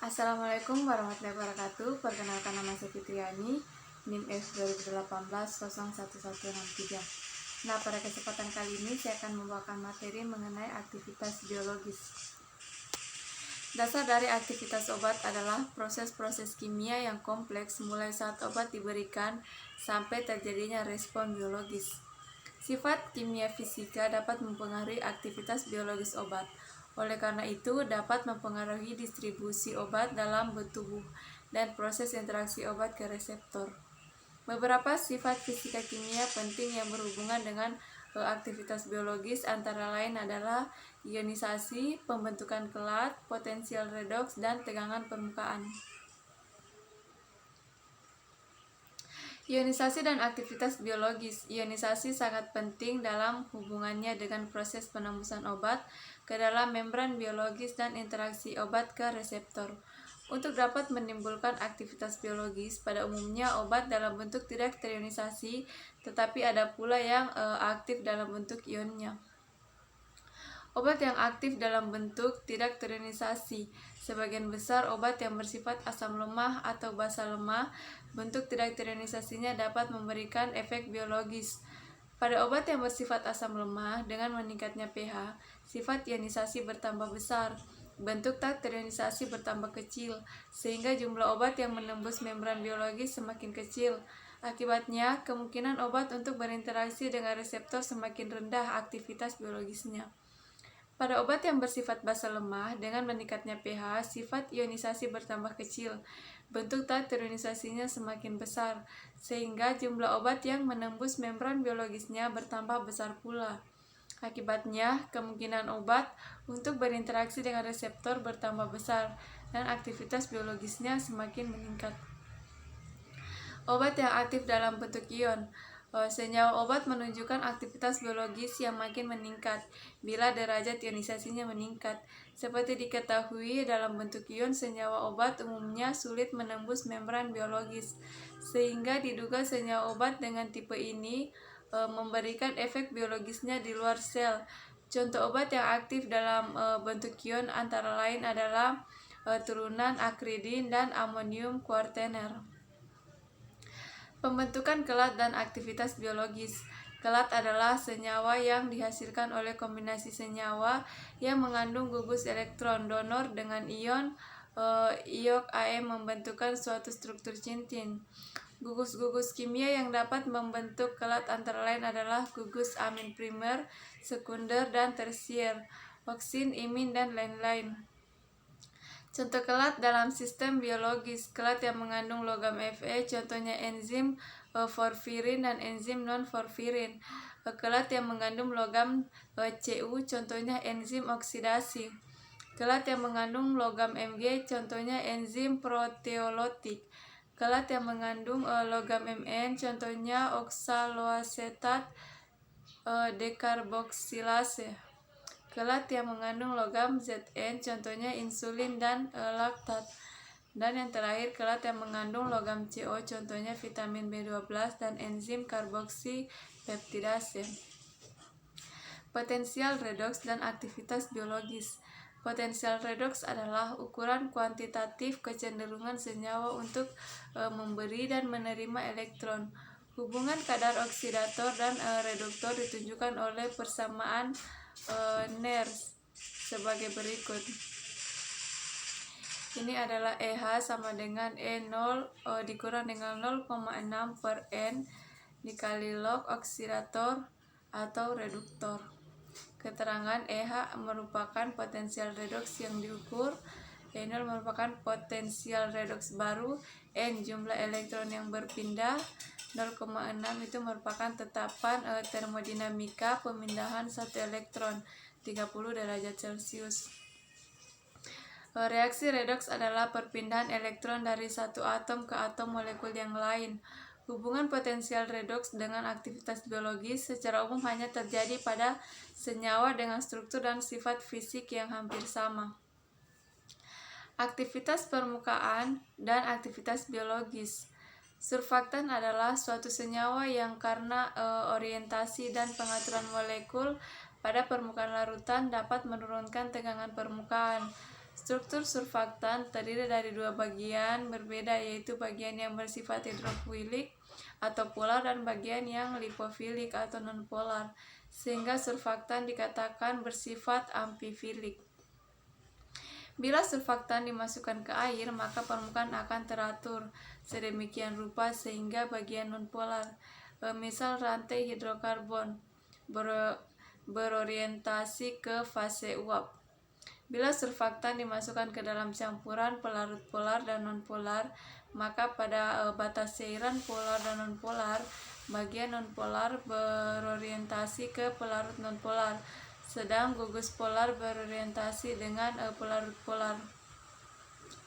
Assalamualaikum warahmatullahi wabarakatuh. Perkenalkan, nama saya Fitriani, NIM F 2018 011163. Nah, pada kesempatan kali ini saya akan membawakan materi mengenai aktivitas biologis. Dasar dari aktivitas obat adalah proses-proses kimia yang kompleks mulai saat obat diberikan sampai terjadinya respon biologis. Sifat kimia fisika dapat mempengaruhi aktivitas biologis obat. Oleh karena itu, dapat mempengaruhi distribusi obat dalam tubuh dan proses interaksi obat ke reseptor. Beberapa sifat fisika kimia penting yang berhubungan dengan aktivitas biologis antara lain adalah ionisasi, pembentukan kelat, potensial redoks, dan tegangan permukaan. Ionisasi dan aktivitas biologis. Ionisasi sangat penting dalam hubungannya dengan proses penembusan obat ke dalam membran biologis dan interaksi obat ke reseptor. Untuk dapat menimbulkan aktivitas biologis, pada umumnya obat dalam bentuk tidak terionisasi, tetapi ada pula yang aktif dalam bentuk ionnya. Obat yang aktif dalam bentuk tidak terionisasi, sebagian besar obat yang bersifat asam lemah atau basa lemah, bentuk tidak terionisasinya dapat memberikan efek biologis. Pada obat yang bersifat asam lemah, dengan meningkatnya pH, sifat ionisasi bertambah besar, bentuk tak terionisasi bertambah kecil, sehingga jumlah obat yang menembus membran biologis semakin kecil. Akibatnya, kemungkinan obat untuk berinteraksi dengan reseptor semakin rendah aktivitas biologisnya. Pada obat yang bersifat basa lemah, dengan meningkatnya pH, sifat ionisasi bertambah kecil, bentuk tak terionisasinya semakin besar, sehingga jumlah obat yang menembus membran biologisnya bertambah besar pula. Akibatnya, kemungkinan obat untuk berinteraksi dengan reseptor bertambah besar, dan aktivitas biologisnya semakin meningkat. Obat yang aktif dalam bentuk ion. Senyawa obat menunjukkan aktivitas biologis yang makin meningkat bila derajat ionisasinya meningkat. Seperti diketahui, dalam bentuk ion senyawa obat umumnya sulit menembus membran biologis, sehingga diduga senyawa obat dengan tipe ini memberikan efek biologisnya di luar sel. Contoh obat yang aktif dalam bentuk ion antara lain adalah turunan akridin dan amonium kuartener. Pembentukan kelat dan aktivitas biologis. Kelat adalah senyawa yang dihasilkan oleh kombinasi senyawa yang mengandung gugus elektron donor dengan ion iok Am membentukkan suatu struktur cincin. Gugus-gugus kimia yang dapat membentuk kelat antara lain adalah gugus amin primer, sekunder, dan tersier, oksin, imin, dan lain-lain. Contoh kelat dalam sistem biologis. Kelat yang mengandung logam Fe, contohnya enzim porfirin dan enzim non-porfirin. Kelat yang mengandung logam Cu, contohnya enzim oksidasi. Kelat yang mengandung logam Mg, contohnya enzim proteolytik. Kelat yang mengandung logam Mn, contohnya oksaloasetat dekarboksilase. Kelat yang mengandung logam Zn, contohnya insulin dan laktat. Dan yang terakhir, kelat yang mengandung logam Co, contohnya vitamin B12 dan enzim karboksipeptidase. Potensial redoks dan aktivitas biologis. Potensial redoks adalah ukuran kuantitatif kecenderungan senyawa untuk memberi dan menerima elektron. Hubungan kadar oksidator dan reduktor ditunjukkan oleh persamaan Nernst sebagai berikut. Ini adalah EH sama dengan E0 dikurang dengan 0,6 per N dikali log oksidator atau reduktor. Keterangan EH merupakan potensial redoks yang diukur, E0 merupakan potensial redoks baru, N jumlah elektron yang berpindah, 0,6 itu merupakan tetapan termodinamika pemindahan satu elektron 30 derajat Celcius. Reaksi redoks adalah perpindahan elektron dari satu atom ke atom molekul yang lain. Hubungan potensial redoks dengan aktivitas biologis secara umum hanya terjadi pada senyawa dengan struktur dan sifat fisik yang hampir sama. Aktivitas permukaan dan aktivitas biologis. Surfaktan adalah suatu senyawa yang karena orientasi dan pengaturan molekul pada permukaan larutan dapat menurunkan tegangan permukaan. Struktur surfaktan terdiri dari dua bagian berbeda, yaitu bagian yang bersifat hidrofilik atau polar dan bagian yang lipofilik atau nonpolar, sehingga surfaktan dikatakan bersifat amfifilik. Bila surfaktan dimasukkan ke air, maka permukaan akan teratur sedemikian rupa sehingga bagian nonpolar, misal rantai hidrokarbon, berorientasi ke fase uap. Bila surfaktan dimasukkan ke dalam campuran pelarut polar dan nonpolar, maka pada batas cairan polar dan nonpolar, bagian nonpolar berorientasi ke pelarut nonpolar, sedang gugus polar berorientasi dengan pelarut polar.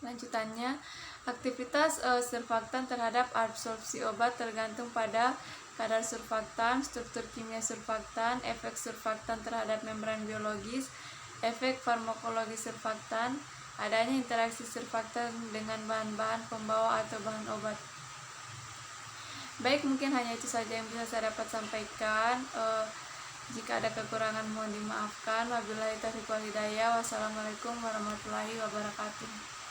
Lanjutannya, aktivitas surfaktan terhadap absorpsi obat tergantung pada kadar surfaktan, struktur kimia surfaktan, efek surfaktan terhadap membran biologis, efek farmakologi surfaktan, adanya interaksi surfaktan dengan bahan-bahan pembawa atau bahan obat. Baik, mungkin hanya itu saja yang bisa saya dapat sampaikan. Jika ada kekurangan mohon dimaafkan. Wabillahi taufiq wal hidayah. Wassalamualaikum warahmatullahi wabarakatuh.